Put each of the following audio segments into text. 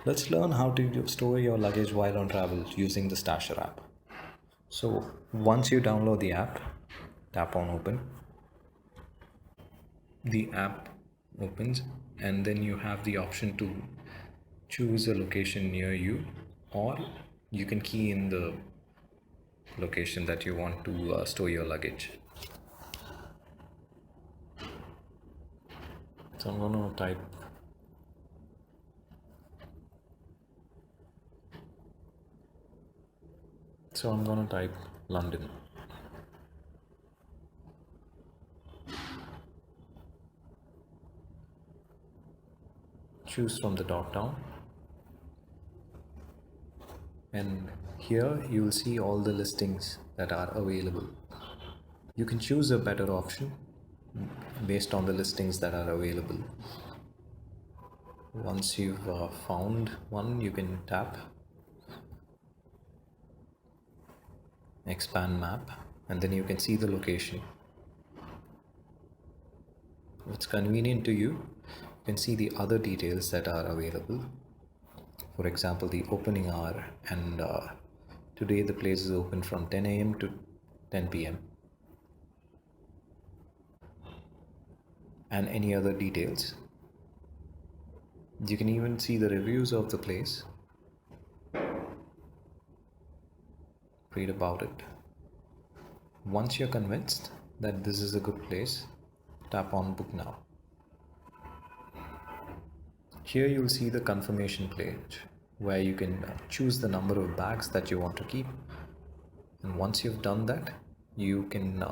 Let's learn how to store your luggage while on travel using the Stasher app. So once you download the app, tap on open. The app opens and then you have the option to choose a location near you, or you can key in the location that you want to store your luggage. So I'm going to type London. Choose from the drop down, and here you will see all the listings that are available. You can choose a better option based on the listings that are available. Once you've found one, you can tap expand map, and then you can see the location. If it's convenient to you, you can see the other details that are available. For example, the opening hour, and today the place is open from 10 a.m. to 10 p.m. and any other details. You can even see the reviews of the place, read about it. Once you're convinced that this is a good place, tap on book now. Here you'll see the confirmation page where you can choose the number of bags that you want to keep, and once you've done that, you can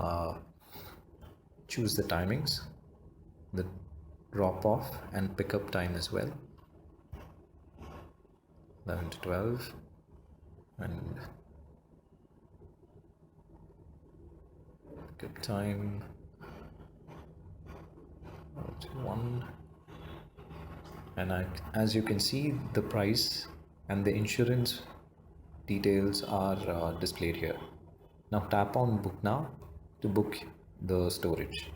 choose the timings, the drop off and pick up time as well, 11 to 12 and pick up time 1. And as you can see, the price and the insurance details are displayed here. Now tap on book now to book the storage.